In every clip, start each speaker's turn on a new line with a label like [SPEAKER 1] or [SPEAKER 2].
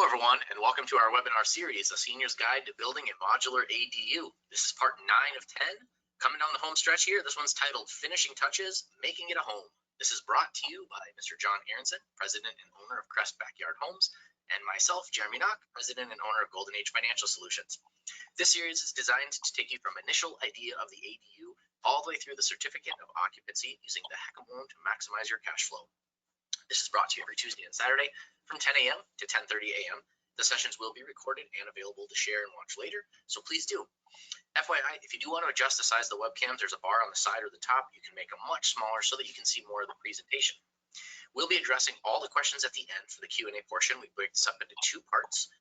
[SPEAKER 1] Hello everyone, and welcome to our webinar series, A Senior's Guide to Building a Modular ADU. This is part 9 of 10. Coming down the home stretch here, this one's titled Finishing Touches, Making It a Home. This is brought to you by Mr. John Aronson, President and owner of Crest Backyard Homes, and myself, Jeremy Knock, President and owner of Golden Age Financial Solutions. This series is designed to take you from initial idea of the ADU all the way through the certificate of occupancy using the HECM Loan to maximize your cash flow. This is brought to you every Tuesday and Saturday from 10 a.m. to 10:30 a.m. The sessions will be recorded and available to share and watch later, so please do. FYI, if you do want to adjust the size of the webcams, there's a bar on the side or the top. You can make them much smaller so that you can see more of the presentation. We'll be addressing all the questions at the end for the Q&A portion. We break this up into 2 parts.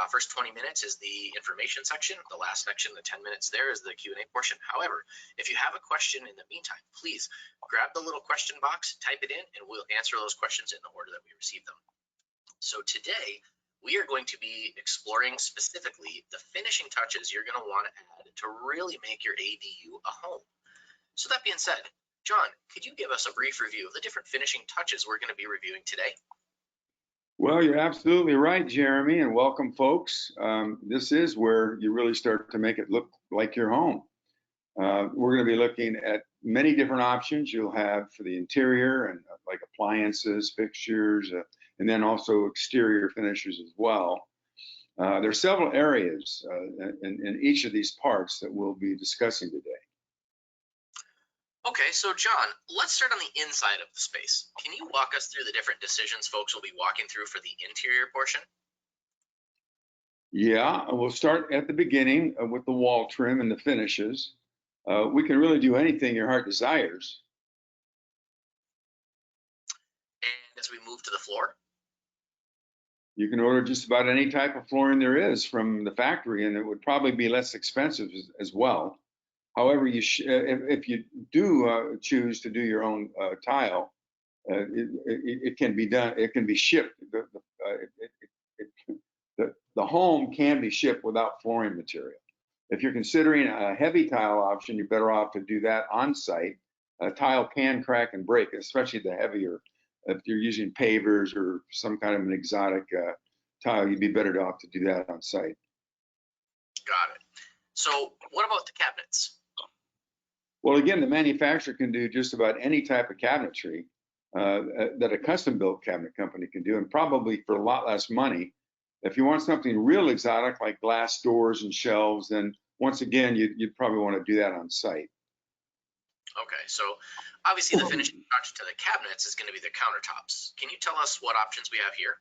[SPEAKER 1] First 20 minutes is the information section. The last section, the 10 minutes there, is the Q&A portion. However, if you have a question in the meantime, please grab the little question box, type it in, and we'll answer those questions in the order that we receive them. So today, we are going to be exploring specifically the finishing touches you're going to want to add to really make your ADU a home. So that being said, John, could you give us a brief review of the different finishing touches we're going to be reviewing today?
[SPEAKER 2] Well, you're absolutely right, Jeremy, and welcome, folks. This is where you really start to make it look like your home. We're going to be looking at many different options you'll have for the interior and like appliances, fixtures, and then also exterior finishes as well. There are several areas in each of these parts that we'll be discussing today.
[SPEAKER 1] Okay, so John, let's start on the inside of the space. Can you walk us through the different decisions folks will be walking through for the interior portion?
[SPEAKER 2] Yeah, we'll start at the beginning with the wall trim and the finishes. We can really do anything your heart desires.
[SPEAKER 1] And as we move to the floor?
[SPEAKER 2] You can order just about any type of flooring there is from the factory, and it would probably be less expensive as well. However, if you do choose to do your own tile, it can be done. It can be shipped. The home can be shipped without flooring material. If you're considering a heavy tile option, you're better off to do that on site. A tile can crack and break, especially the heavier. If you're using pavers or some kind of an exotic tile, you'd be better off to do that on site.
[SPEAKER 1] Got it. So what about the cabinets?
[SPEAKER 2] Well, again, the manufacturer can do just about any type of cabinetry that a custom-built cabinet company can do, and probably for a lot less money. If you want something real exotic like glass doors and shelves, then once again, you'd probably want to do that on site.
[SPEAKER 1] Okay, so obviously the finishing touch to the cabinets is going to be the countertops. Can you tell us what options we have here?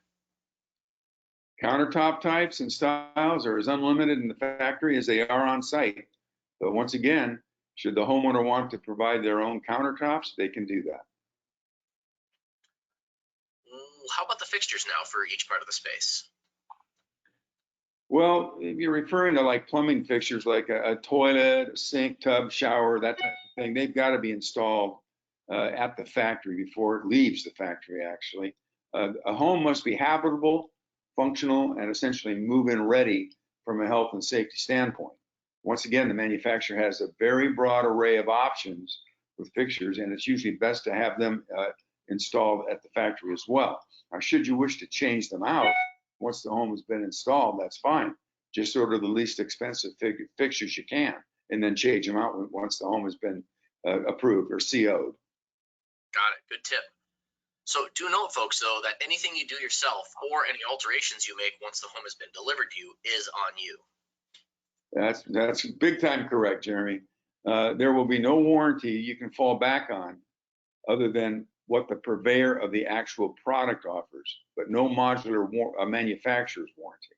[SPEAKER 2] Countertop types and styles are as unlimited in the factory as they are on site. But once again, should the homeowner want to provide their own countertops, they can do that.
[SPEAKER 1] How about the fixtures now for each part of the space?
[SPEAKER 2] Well, if you're referring to like plumbing fixtures, like a toilet, a sink, tub, shower, that type of thing, they've got to be installed at the factory before it leaves the factory, actually. A home must be habitable, functional, and essentially move-in ready from a health and safety standpoint. Once again, the manufacturer has a very broad array of options with fixtures, and it's usually best to have them installed at the factory as well. Now, should you wish to change them out, once the home has been installed, that's fine. Just order the least expensive fixtures you can, and then change them out once the home has been approved or CO'd.
[SPEAKER 1] Got it, good tip. So do note, folks, though, that anything you do yourself or any alterations you make once the home has been delivered to you is on you.
[SPEAKER 2] That's big time correct, Jeremy. There will be no warranty you can fall back on other than what the purveyor of the actual product offers, but no modular manufacturer's warranty.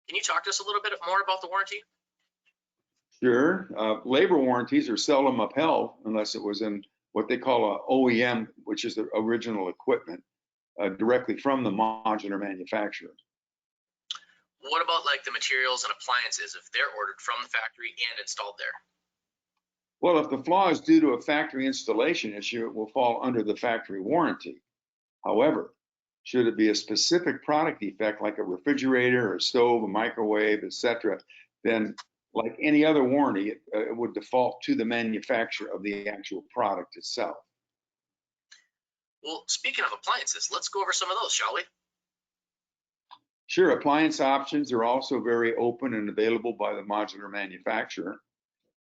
[SPEAKER 1] Can you talk to us a little bit more about the warranty?
[SPEAKER 2] Sure. Labor warranties are seldom upheld unless it was in what they call a OEM, which is the original equipment, directly from the modular manufacturer.
[SPEAKER 1] What about like the materials and appliances if they're ordered from the factory and installed there?
[SPEAKER 2] Well, if the flaw is due to a factory installation issue, it will fall under the factory warranty. However, should it be a specific product defect like a refrigerator, or a stove, a microwave, etc., then like any other warranty, it would default to the manufacturer of the actual product itself.
[SPEAKER 1] Well, speaking of appliances, let's go over some of those, shall we?
[SPEAKER 2] Sure, appliance options are also very open and available by the modular manufacturer.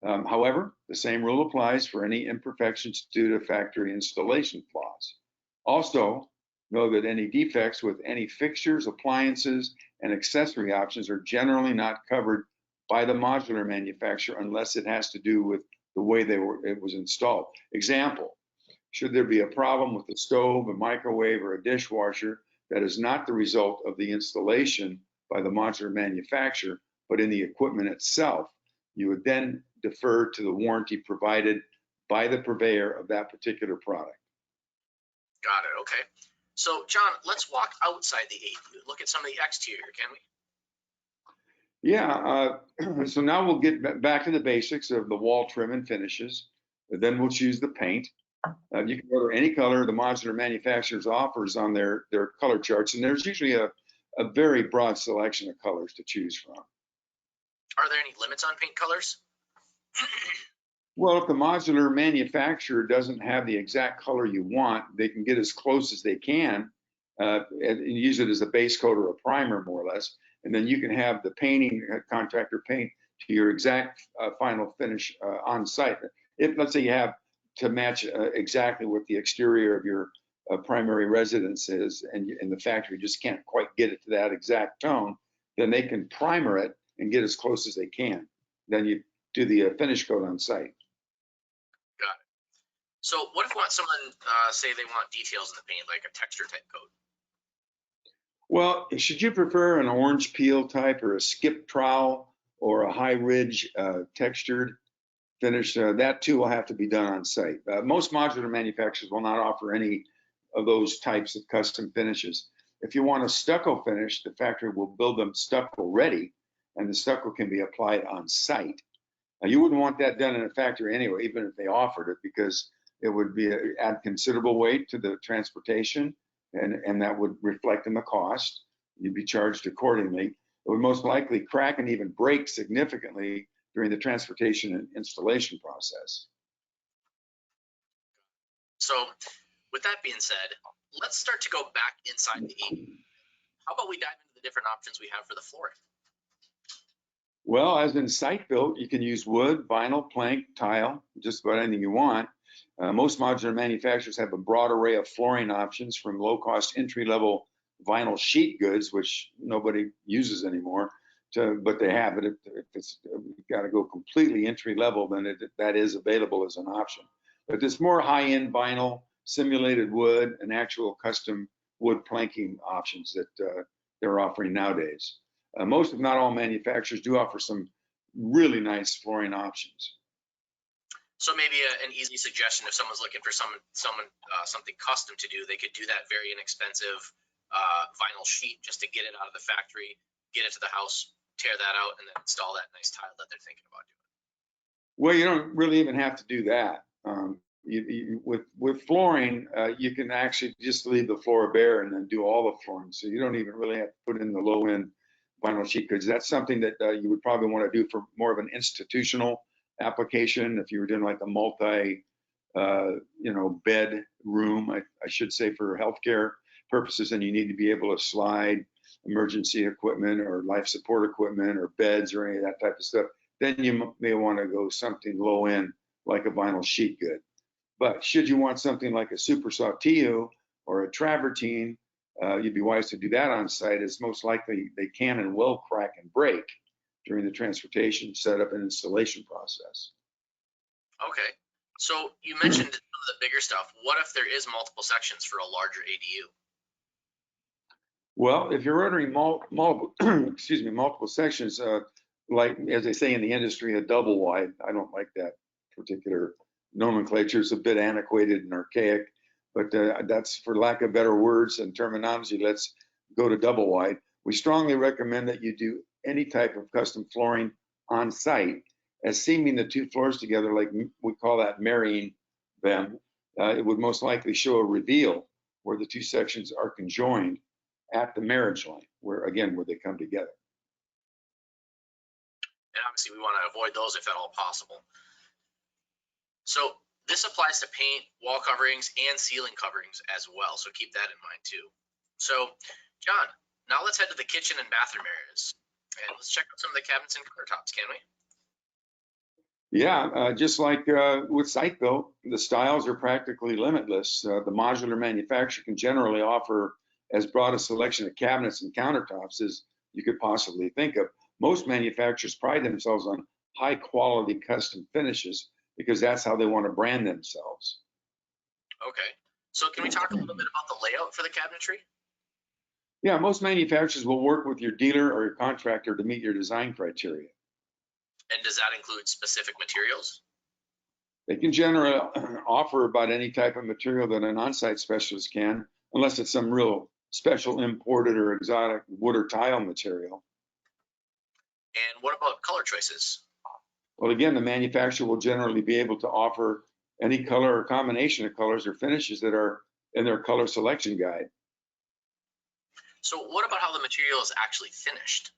[SPEAKER 2] However, the same rule applies for any imperfections due to factory installation flaws. Also, know that any defects with any fixtures, appliances, and accessory options are generally not covered by the modular manufacturer unless it has to do with the way it was installed. Example, should there be a problem with the stove, a microwave, or a dishwasher that is not the result of the installation by the modular manufacturer, but in the equipment itself, you would then defer to the warranty provided by the purveyor of that particular product.
[SPEAKER 1] Got it. Okay. So, John, let's walk outside the ADU. Look at some of the exterior, can we?
[SPEAKER 2] Yeah, so now we'll get back to the basics of the wall trim and finishes. Then we'll choose the paint. You can order any color the modular manufacturers offers on their color charts, and there's usually a very broad selection of colors to choose from.
[SPEAKER 1] Are there any limits on paint colors?
[SPEAKER 2] Well, if the modular manufacturer doesn't have the exact color you want, they can get as close as they can and use it as a base coat or a primer, more or less. And then you can have the painting contractor paint to your exact final finish on site. If, let's say, you have to match exactly what the exterior of your primary residence is, and the factory just can't quite get it to that exact tone, then they can primer it and get as close as they can. Then you do the finish coat on site.
[SPEAKER 1] Got it. So what if you want someone, say they want details in the paint, like a texture type coat?
[SPEAKER 2] Well, should you prefer an orange peel type or a skip trowel or a high ridge textured finish? That too will have to be done on site. Most modular manufacturers will not offer any of those types of custom finishes. If you want a stucco finish, the factory will build them stucco ready, and the stucco can be applied on site. Now, you wouldn't want that done in a factory anyway, even if they offered it, because it would be add considerable weight to the transportation, and that would reflect in the cost. You'd be charged accordingly. It would most likely crack and even break significantly during the transportation and installation process.
[SPEAKER 1] So with that being said, let's start to go back inside the ADU. How about we dive into the different options we have for the flooring?
[SPEAKER 2] Well, as in site built, you can use wood, vinyl, plank, tile, just about anything you want. Most modular manufacturers have a broad array of flooring options, from low-cost entry-level vinyl sheet goods, which nobody uses anymore, but they have it. If it's got to go completely entry-level, then that is available as an option. But there's more high-end vinyl, simulated wood, and actual custom wood planking options that they're offering nowadays. Most, if not all, manufacturers do offer some really nice flooring options.
[SPEAKER 1] So maybe an easy suggestion, if someone's looking for something custom to do, they could do that very inexpensive vinyl sheet just to get it out of the factory, get it to the house, tear that out, and then install that nice tile that they're thinking about doing.
[SPEAKER 2] Well, you don't really even have to do that. With flooring, you can actually just leave the floor bare and then do all the flooring. So you don't even really have to put in the low end vinyl sheet goods. That's something that you would probably want to do for more of an institutional application. If you were doing like a multi, bed room, I should say, for healthcare purposes, and you need to be able to slide emergency equipment or life support equipment or beds or any of that type of stuff, then you may want to go something low end like a vinyl sheet good. But should you want something like a super saltillo or a travertine, you'd be wise to do that on site, as most likely they can and will crack and break during the transportation, setup, and installation process.
[SPEAKER 1] Okay. So you mentioned some of the bigger stuff. What if there is multiple sections for a larger ADU?
[SPEAKER 2] Well, if you're ordering multiple sections, like as they say in the industry, a double wide. I don't like that particular nomenclature. It's a bit antiquated and archaic, but that's, for lack of better words and terminology, let's go to double wide. We strongly recommend that you do any type of custom flooring on site, as seaming the two floors together, like we call that marrying them. It would most likely show a reveal where the two sections are conjoined at the marriage line, where they come together.
[SPEAKER 1] And obviously we want to avoid those if at all possible. So this applies to paint, wall coverings, and ceiling coverings as well. So keep that in mind too. So John, Now let's head to the kitchen and bathroom areas. And let's check out some of the cabinets and countertops, can we?
[SPEAKER 2] Yeah, just like with site built, the styles are practically limitless. The modular manufacturer can generally offer as broad a selection of cabinets and countertops as you could possibly think of. Most manufacturers pride themselves on high quality custom finishes because that's how they want to brand themselves.
[SPEAKER 1] Okay. So can we talk a little bit about the layout for the cabinetry?
[SPEAKER 2] Yeah, most manufacturers will work with your dealer or your contractor to meet your design criteria.
[SPEAKER 1] And does that include specific materials?
[SPEAKER 2] They can generally offer about any type of material that an on-site specialist can, unless it's some real special imported or exotic wood or tile material.
[SPEAKER 1] And what about color choices?
[SPEAKER 2] Well, again, the manufacturer will generally be able to offer any color or combination of colors or finishes that are in their color selection guide.
[SPEAKER 1] So what about how the material is actually finished?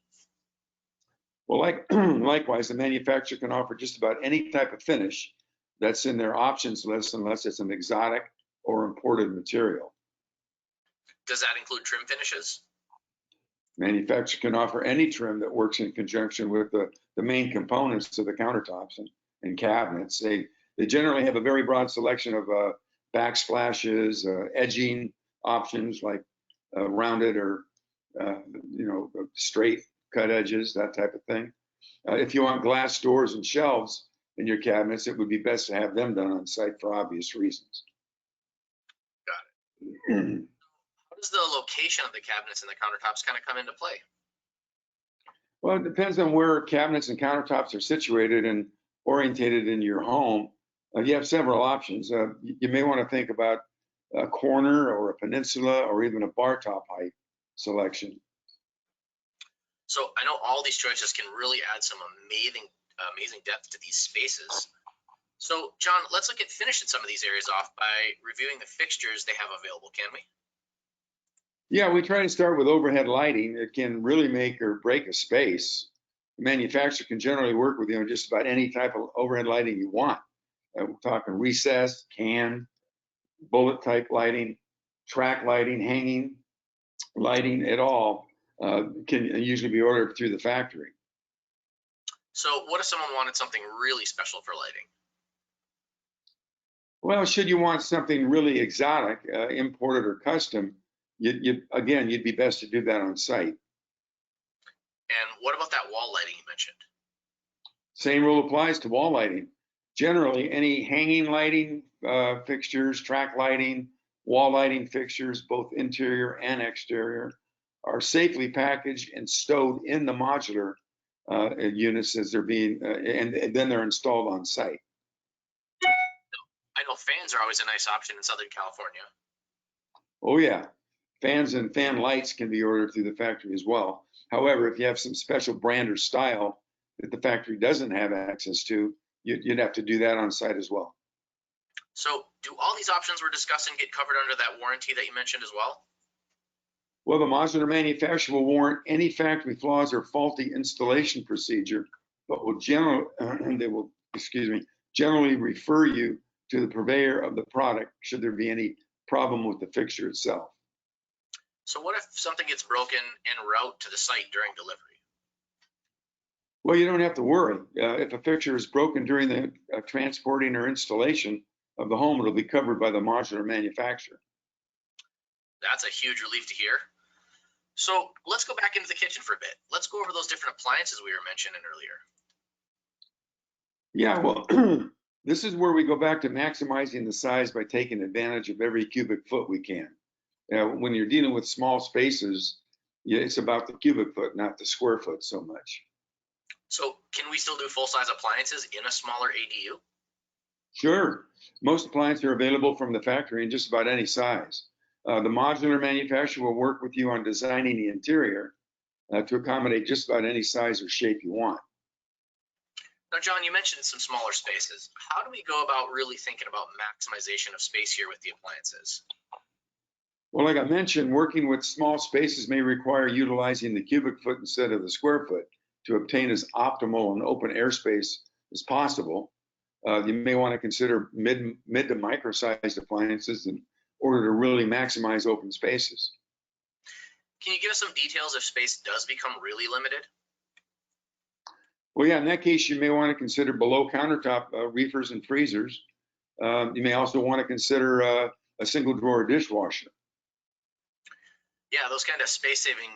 [SPEAKER 2] Well, likewise, the manufacturer can offer just about any type of finish that's in their options list unless it's an exotic or imported material.
[SPEAKER 1] Does that include trim finishes?
[SPEAKER 2] Manufacturer can offer any trim that works in conjunction with the main components of the countertops and cabinets. They generally have a very broad selection of backsplashes, edging options like rounded or straight cut edges, that type of thing. If you want glass doors and shelves in your cabinets, it would be best to have them done on site for obvious reasons.
[SPEAKER 1] Got it. How does the location of the cabinets and the countertops kind of come into play?
[SPEAKER 2] Well, it depends on where cabinets and countertops are situated and orientated in your home. You have several options. You may want to think about a corner or a peninsula or even a bar top height selection.
[SPEAKER 1] So I know all these choices can really add some amazing depth to these spaces. So John, let's look at finishing some of these areas off by reviewing the fixtures they have available, can we?
[SPEAKER 2] Yeah, we try to start with overhead lighting. It can really make or break a space. The manufacturer can generally work with you on just about any type of overhead lighting you want. We're talking recessed, can, bullet type lighting, track lighting, hanging lighting, it all can usually be ordered through the factory.
[SPEAKER 1] So what if someone wanted something really special for lighting?
[SPEAKER 2] Well, should you want something really exotic, imported or custom, you'd be best to do that on site.
[SPEAKER 1] And what about that wall lighting you mentioned?
[SPEAKER 2] Same rule applies to wall lighting. Generally, any hanging lighting fixtures, track lighting, wall lighting fixtures, both interior and exterior, are safely packaged and stowed in the modular units as they're being, and then they're installed on site.
[SPEAKER 1] I know fans are always a nice option in Southern California.
[SPEAKER 2] Oh yeah, fans and fan lights can be ordered through the factory as well. However, if you have some special brand or style that the factory doesn't have access to, you'd have to do that on site as well.
[SPEAKER 1] So do all these options we're discussing get covered under that warranty that you mentioned as well?
[SPEAKER 2] Well, the modular manufacturer will warrant any factory flaws or faulty installation procedure, but they will generally refer you to the purveyor of the product should there be any problem with the fixture itself.
[SPEAKER 1] So what if something gets broken en route to the site during delivery?
[SPEAKER 2] Well, you don't have to worry. If a fixture is broken during the transporting or installation of the home, it'll be covered by the modular manufacturer.
[SPEAKER 1] That's a huge relief to hear. So let's go back into the kitchen for a bit. Let's go over those different appliances we were mentioning earlier.
[SPEAKER 2] Yeah, well, this is where we go back to maximizing the size by taking advantage of every cubic foot we can. When you're dealing with small spaces, it's about the cubic foot, not the square foot so much.
[SPEAKER 1] So can we still do full-size appliances in a smaller ADU?
[SPEAKER 2] Sure. Most appliances are available from the factory in just about any size. The modular manufacturer will work with you on designing the interior to accommodate just about any size or shape you want.
[SPEAKER 1] Now, John, you mentioned some smaller spaces. How do we go about really thinking about maximization of space here with the appliances?
[SPEAKER 2] Well, like I mentioned, working with small spaces may require utilizing the cubic foot instead of the square foot to obtain as optimal an open airspace as possible. You may want to consider mid to micro-sized appliances in order to really maximize open spaces.
[SPEAKER 1] Can you give us some details if space does become really limited?
[SPEAKER 2] Well, yeah, in that case, you may want to consider below countertop reefers and freezers. You may also want to consider a single drawer dishwasher.
[SPEAKER 1] Yeah, those kind of space-saving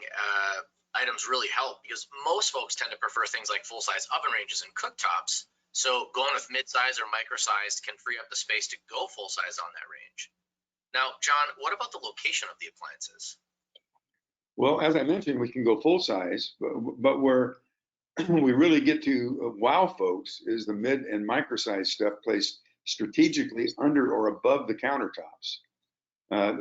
[SPEAKER 1] items really help because most folks tend to prefer things like full-size oven ranges and cooktops. So going with mid-size or micro-sized can free up the space to go full-size on that range. Now, John, what about the location of the appliances?
[SPEAKER 2] Well, as I mentioned, we can go full size, but where we really get to wow folks is the mid and micro-sized stuff placed strategically under or above the countertops.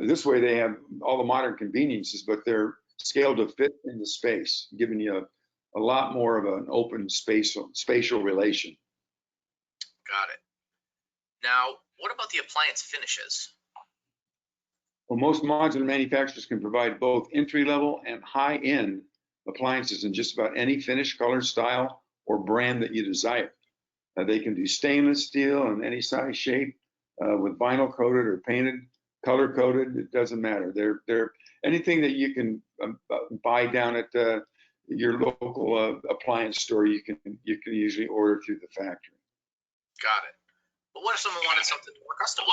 [SPEAKER 2] This way they have all the modern conveniences, but they're scaled to fit in the space, giving you a lot more of an open spatial relation.
[SPEAKER 1] Got it. Now, what about the appliance finishes?
[SPEAKER 2] Well, most modular manufacturers can provide both entry-level and high-end appliances in just about any finish, color, style, or brand that you desire. They can do stainless steel in any size, shape, with vinyl coated or painted, color coded. It doesn't matter. They're anything that you can buy down at your local appliance store. You can usually order through the factory.
[SPEAKER 1] Got it. But what if someone wanted something more custom?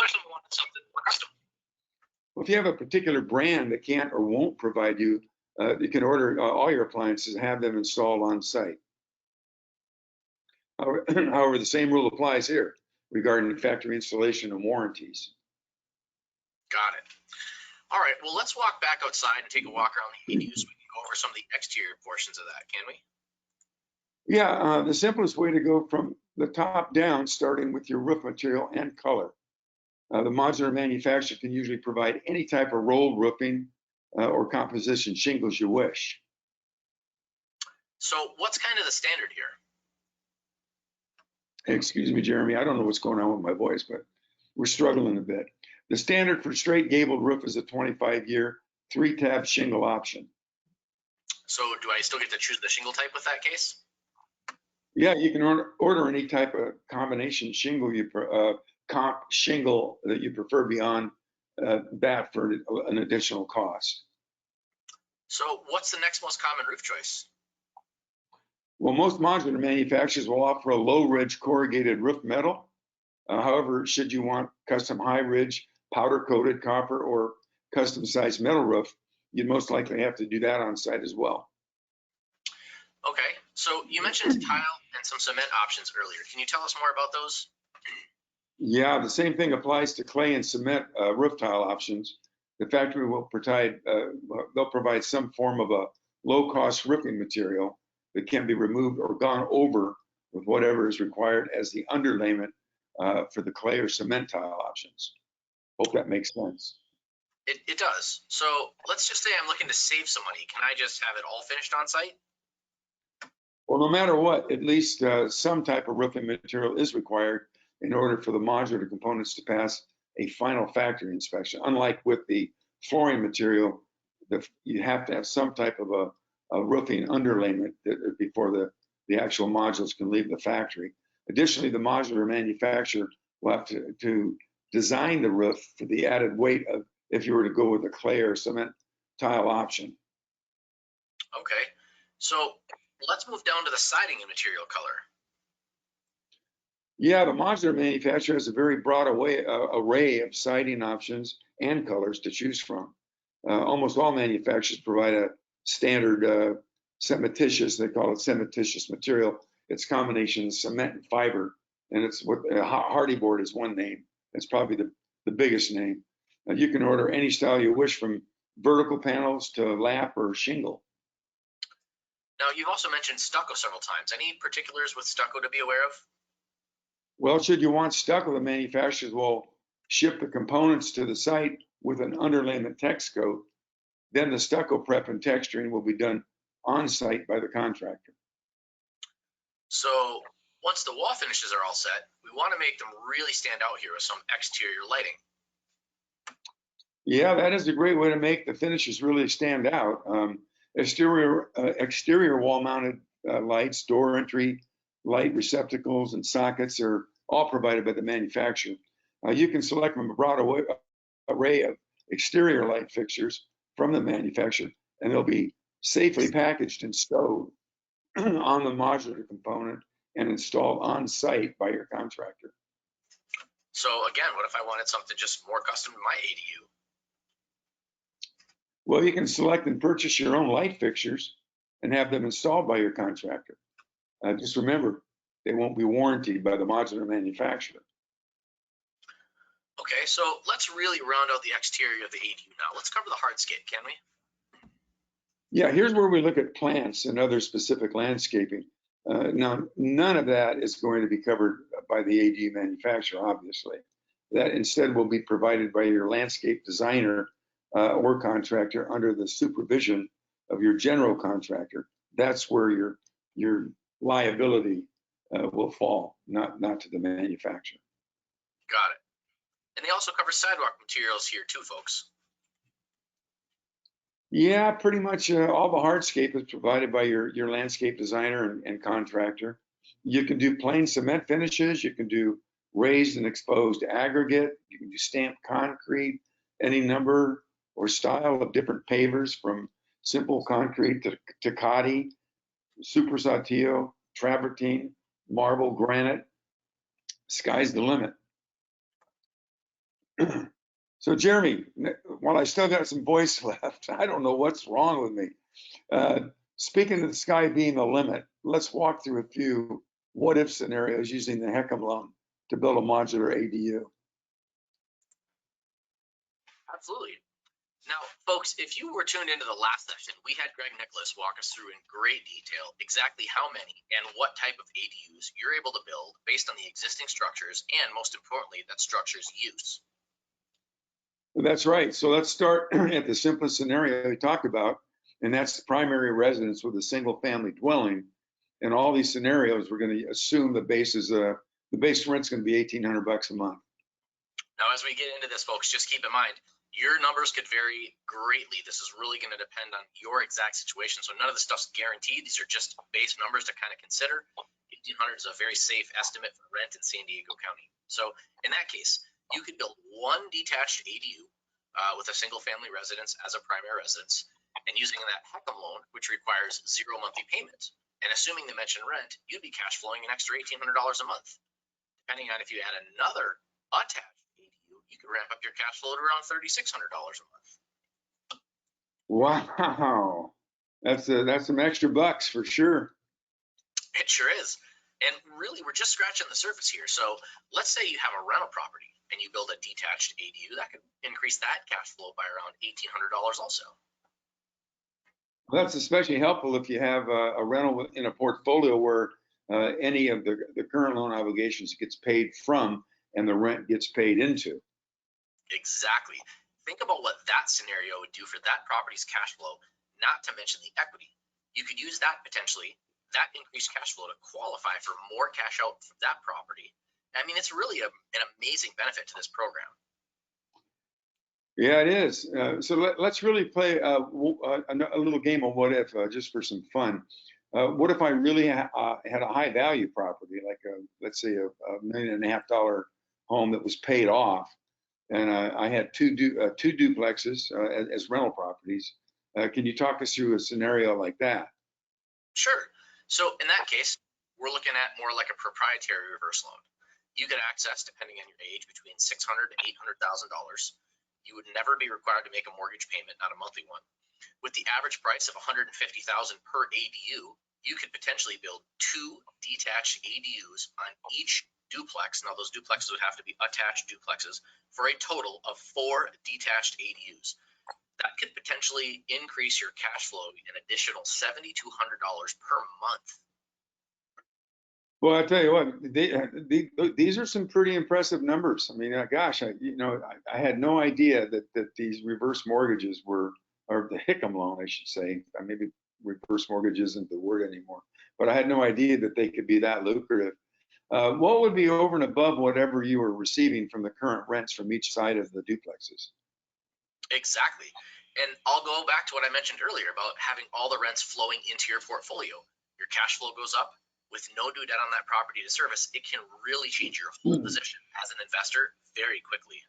[SPEAKER 2] Well, if you have a particular brand that can't or won't provide you, you can order all your appliances and have them installed on site. However, the same rule applies here regarding factory installation and warranties.
[SPEAKER 1] Got it. All right, well, let's walk back outside and take a walk around the ADU so we can go over some of the exterior portions of that, can we?
[SPEAKER 2] Yeah, the simplest way to go from the top down, starting with your roof material and color. The modular manufacturer can usually provide any type of rolled roofing or composition shingles you wish.
[SPEAKER 1] So what's kind of the standard here?
[SPEAKER 2] Excuse me, Jeremy, I don't know what's going on with my voice, but we're struggling a bit. The standard for straight gabled roof is a 25-year 3-tab shingle option.
[SPEAKER 1] So do I still get to choose the shingle type with that case?
[SPEAKER 2] Yeah, you can order any type of combination shingle comp shingle that you prefer beyond that for an additional cost.
[SPEAKER 1] So what's the next most common roof choice?
[SPEAKER 2] Well, most modular manufacturers will offer a low ridge corrugated roof metal. However, should you want custom high ridge powder coated copper or custom sized metal roof, you'd most likely have to do that on site as well.
[SPEAKER 1] Okay, so you mentioned tile and some cement options earlier. Can you tell us more about those?
[SPEAKER 2] Yeah, the same thing applies to clay and cement roof tile options. The factory will they'll provide some form of a low-cost roofing material that can be removed or gone over with whatever is required as the underlayment for the clay or cement tile options. Hope that makes sense.
[SPEAKER 1] It does. So let's just say I'm looking to save some money. Can I just have it all finished on site?
[SPEAKER 2] Well, no matter what, at least some type of roofing material is required in order for the modular components to pass a final factory inspection. Unlike with the flooring material, you have to have some type of a roofing underlayment before the actual modules can leave the factory. Additionally, the modular manufacturer will have to design the roof for the added weight of if you were to go with a clay or cement tile option.
[SPEAKER 1] Okay, so let's move down to the siding and material color.
[SPEAKER 2] Yeah, the modular manufacturer has a very broad array of siding options and colors to choose from. Almost all manufacturers provide a standard cementitious, they call it cementitious material. It's a combination of cement and fiber, and it's what hardy board is one name. It's probably the biggest name. You can order any style you wish, from vertical panels to lap or shingle.
[SPEAKER 1] Now, you've also mentioned stucco several times. Any particulars with stucco to be aware of?
[SPEAKER 2] Well, should you want stucco, the manufacturers will ship the components to the site with an underlayment text coat. Then the stucco prep and texturing will be done on site by the contractor.
[SPEAKER 1] So once the wall finishes are all set, we want to make them really stand out here with some exterior lighting.
[SPEAKER 2] Yeah, that is a great way to make the finishes really stand out. Exterior wall-mounted lights, door entry light receptacles, and sockets are all provided by the manufacturer. You can select from a broad array of exterior light fixtures from the manufacturer and they'll be safely packaged and stowed on the modular component and installed on site by your contractor.
[SPEAKER 1] So again, what if I wanted something just more custom to my ADU?
[SPEAKER 2] Well, you can select and purchase your own light fixtures and have them installed by your contractor. Just remember, they won't be warranted by the modular manufacturer.
[SPEAKER 1] Okay, so let's really round out the exterior of the ADU now. Let's cover the hardscape, can we?
[SPEAKER 2] Yeah, here's where we look at plants and other specific landscaping. Now, none of that is going to be covered by the ADU manufacturer, obviously. That instead will be provided by your landscape designer or contractor under the supervision of your general contractor. That's where your liability will fall, not to the manufacturer.
[SPEAKER 1] Got it. And they also cover sidewalk materials here too, folks.
[SPEAKER 2] Yeah, pretty much all the hardscape is provided by your landscape designer and contractor. You can do plain cement finishes, you can do raised and exposed aggregate, you can do stamped concrete, any number or style of different pavers from simple concrete to Cotty, super saltillo, travertine, marble, granite. Sky's the limit. So Jeremy, while I still got some voice left, I don't know what's wrong with me. Speaking of the sky being the limit, let's walk through a few what-if scenarios using the HECM loan to build a modular ADU.
[SPEAKER 1] Absolutely. Now, folks, if you were tuned into the last session, we had Greg Nicholas walk us through in great detail exactly how many and what type of ADUs you're able to build based on the existing structures and, most importantly, that structure's use.
[SPEAKER 2] That's right. So let's start at the simplest scenario we talked about, and that's the primary residence with a single family dwelling. In all these scenarios, we're going to assume the base rent's going to be $1,800 a month.
[SPEAKER 1] Now, as we get into this, folks, just keep in mind, your numbers could vary greatly. This is really going to depend on your exact situation. So none of this stuff's guaranteed. These are just base numbers to kind of consider. 1,800 is a very safe estimate for rent in San Diego County. So in that case, you could build one detached ADU with a single family residence as a primary residence, and using that HECM loan, which requires 0 monthly payment, and assuming the mentioned rent, you'd be cash flowing an extra $1,800 a month. Depending on if you add another attached ADU, you could ramp up your cash flow to around $3,600 a month.
[SPEAKER 2] Wow, that's some extra bucks for sure.
[SPEAKER 1] It sure is. And really, we're just scratching the surface here. So let's say you have a rental property and you build a detached ADU, that could increase that cash flow by around $1,800 also.
[SPEAKER 2] That's especially helpful if you have a rental in a portfolio where any of the current loan obligations gets paid from and the rent gets paid into.
[SPEAKER 1] Exactly. Think about what that scenario would do for that property's cash flow, not to mention the equity. You could use that potentially, that increased cash flow to qualify for more cash out from that property. I mean, it's really an amazing benefit to this program.
[SPEAKER 2] Yeah, it is. So let's really play a little game of what if, just for some fun. What if I really had a high value property, like let's say a $1.5 million home that was paid off, and I had two duplexes as rental properties. Can you talk us through a scenario like that?
[SPEAKER 1] Sure. So in that case, we're looking at more like a proprietary reverse loan. You get access, depending on your age, between $600,000 to $800,000. You would never be required to make a mortgage payment, not a monthly one. With the average price of $150,000 per ADU, you could potentially build 2 detached ADUs on each duplex. Now, those duplexes would have to be attached duplexes for a total of 4 detached ADUs. That could potentially increase your cash flow an additional $7,200 per month.
[SPEAKER 2] Well, I tell you what, these are some pretty impressive numbers. I mean, gosh, I had no idea that these reverse mortgages were, or the HECM loan, I should say. Maybe reverse mortgage isn't the word anymore, but I had no idea that they could be that lucrative. What would be over and above whatever you were receiving from the current rents from each side of the duplexes?
[SPEAKER 1] Exactly. And I'll go back to what I mentioned earlier about having all the rents flowing into your portfolio. Your cash flow goes up. With no due debt on that property to service, it can really change your whole position as an investor very quickly.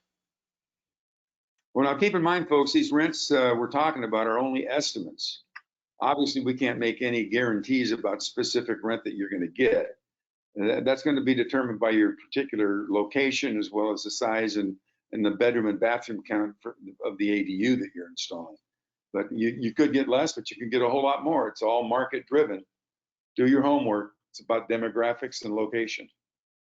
[SPEAKER 2] Well, now keep in mind, folks, these rents we're talking about are only estimates. Obviously, we can't make any guarantees about specific rent that you're going to get. That's going to be determined by your particular location as well as the size and the bedroom and bathroom count of the ADU that you're installing. But you could get less, but you can get a whole lot more. It's all market driven. Do your homework. It's about demographics and location.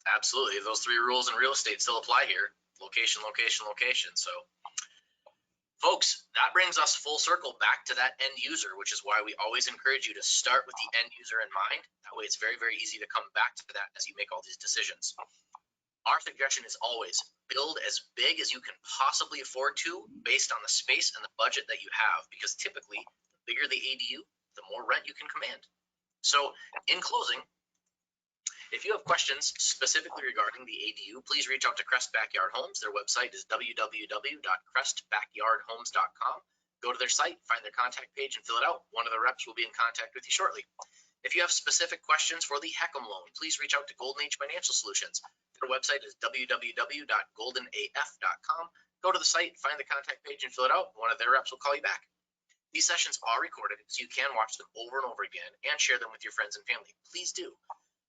[SPEAKER 1] Absolutely. Those three rules in real estate still apply here. Location, location, location. So folks, that brings us full circle back to that end user, which is why we always encourage you to start with the end user in mind. That way it's very, very easy to come back to that as you make all these decisions. Our suggestion is always build as big as you can possibly afford to based on the space and the budget that you have, because typically the bigger the ADU, the more rent you can command. So in closing, if you have questions specifically regarding the ADU, please reach out to Crest Backyard Homes. Their website is www.crestbackyardhomes.com. Go to their site, find their contact page, and fill it out. One of the reps will be in contact with you shortly. If you have specific questions for the HECM loan, please reach out to Golden Age Financial Solutions. Their website is www.goldenaf.com. Go to the site, find the contact page, and fill it out. One of their reps will call you back. These sessions are recorded, so you can watch them over and over again and share them with your friends and family. Please do.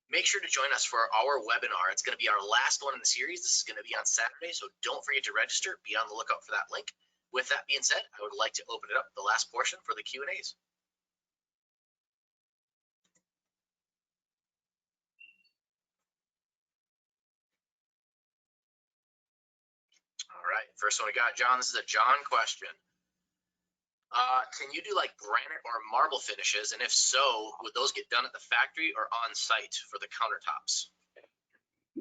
[SPEAKER 1] Make sure to join us for our webinar. It's going to be our last one in the series. This is going to be on Saturday, so don't forget to register. Be on the lookout for that link. With that being said, I would like to open it up, the last portion, for the Q&As. All right, first one we got, John. This is a John question. Can you do like granite or marble finishes? And if so, would those get done at the factory or on site for the countertops?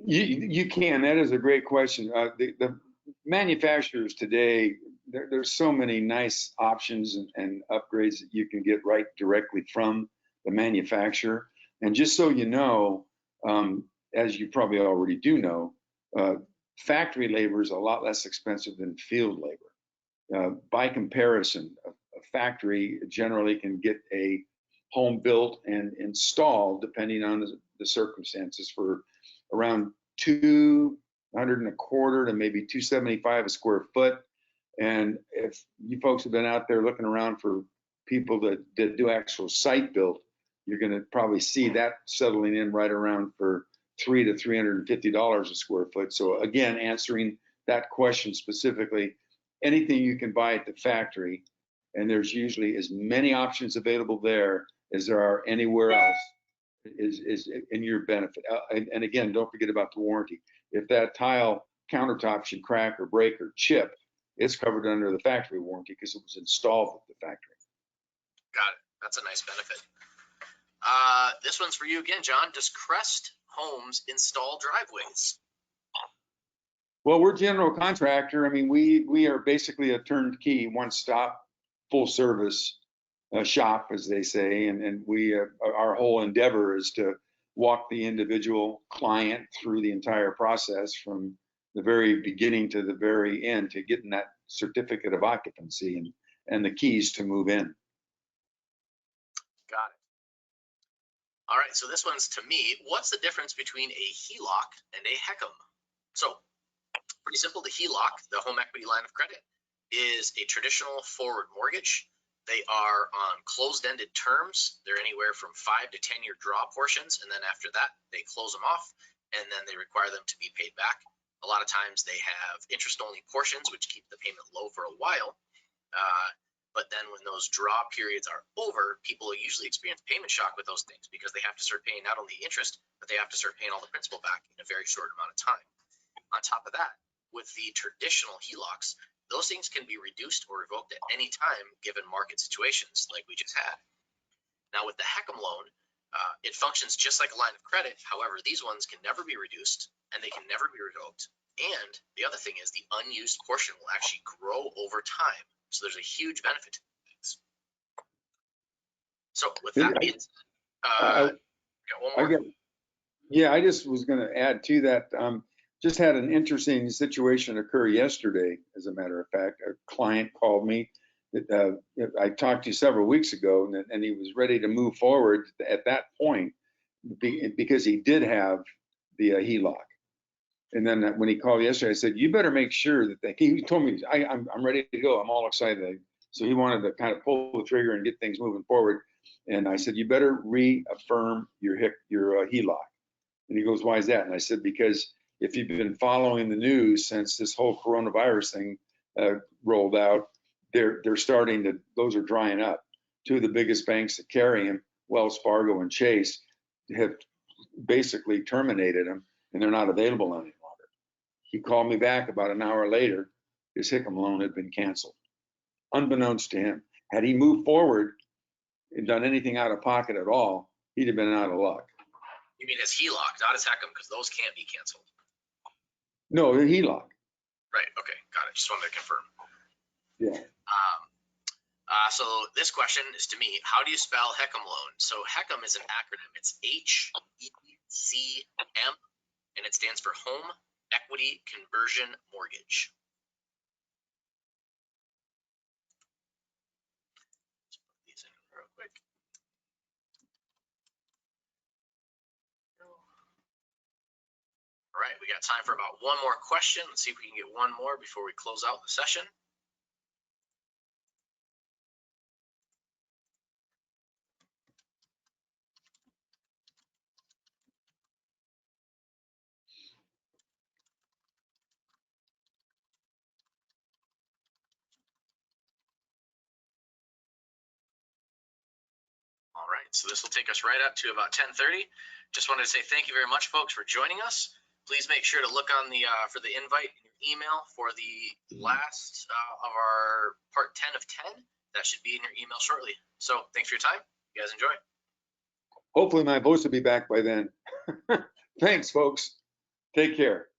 [SPEAKER 2] You can. That is a great question. The manufacturers today, there's so many nice options and upgrades that you can get right directly from the manufacturer. And just so you know, as you probably already do know, factory labor is a lot less expensive than field labor. By comparison, a factory generally can get a home built and installed, depending on the circumstances, for around $225 to maybe $275 a square foot. And if you folks have been out there looking around for people that do actual site built, you're going to probably see that settling in right around for $300 to $350 a square foot. So again, answering that question specifically, anything you can buy at the factory, and there's usually as many options available there as there are anywhere else, is in your benefit. And again, don't forget about the warranty. If that tile countertop should crack or break or chip, it's covered under the factory warranty because it was installed at the factory.
[SPEAKER 1] Got it. That's a nice benefit. This one's for you again, John. Does Crest Homes install driveways?
[SPEAKER 2] Well, we're general contractor. I mean, we are basically a turnkey, one-stop, full-service shop, as they say, and we our whole endeavor is to walk the individual client through the entire process from the very beginning to the very end to getting that certificate of occupancy and the keys to move in.
[SPEAKER 1] Got it. All right, so this one's to me. What's the difference between a HELOC and a HECM? So pretty simple. The HELOC, the home equity line of credit, is a traditional forward mortgage. They are on closed-ended terms. They're anywhere from 5 to 10-year draw portions, and then after that, they close them off, and then they require them to be paid back. A lot of times they have interest-only portions, which keep the payment low for a while. But then when those draw periods are over, people usually experience payment shock with those things because they have to start paying not only interest, but they have to start paying all the principal back in a very short amount of time. On top of that, with the traditional HELOCs, those things can be reduced or revoked at any time given market situations like we just had. Now with the HECM loan, it functions just like a line of credit. However, these ones can never be reduced and they can never be revoked. And the other thing is the unused portion will actually grow over time. So there's a huge benefit to things. So with that being got one more.
[SPEAKER 2] Yeah, I just was going to add to that. Just had an interesting situation occur yesterday, as a matter of fact. A client called me that I talked to several weeks ago, and he was ready to move forward at that point because he did have the HELOC. And then when he called yesterday, I said, you better make sure that he told me, I'm ready to go. I'm all excited. So he wanted to kind of pull the trigger and get things moving forward. And I said, you better reaffirm your HELOC. And he goes, why is that? And I said, because if you've been following the news since this whole coronavirus thing rolled out, they're starting to, those are drying up. Two of the biggest banks that carry them, Wells Fargo and Chase, have basically terminated them, and they're not available any longer. He called me back about an hour later. His HECM loan had been canceled, unbeknownst to him. Had he moved forward and done anything out of pocket at all, he'd have been out of luck.
[SPEAKER 1] You mean his HELOC, not his HECM, because those can't be canceled.
[SPEAKER 2] No, the HELOC.
[SPEAKER 1] Right. Okay. Got it. Just wanted to confirm.
[SPEAKER 2] Yeah.
[SPEAKER 1] So this question is to me. How do you spell HECM loan? So HECM is an acronym. It's HECM, and it stands for Home Equity Conversion Mortgage. Let's put these in real quick. All right, we got time for about one more question. Let's see if we can get one more before we close out the session. All right, so this will take us right up to about 10:30. Just wanted to say thank you very much, folks, for joining us. Please make sure to look on the for the invite in your email for the last of our part 10 of 10. That should be in your email shortly. So thanks for your time. You guys enjoy.
[SPEAKER 2] Hopefully my voice will be back by then. Thanks, folks. Take care.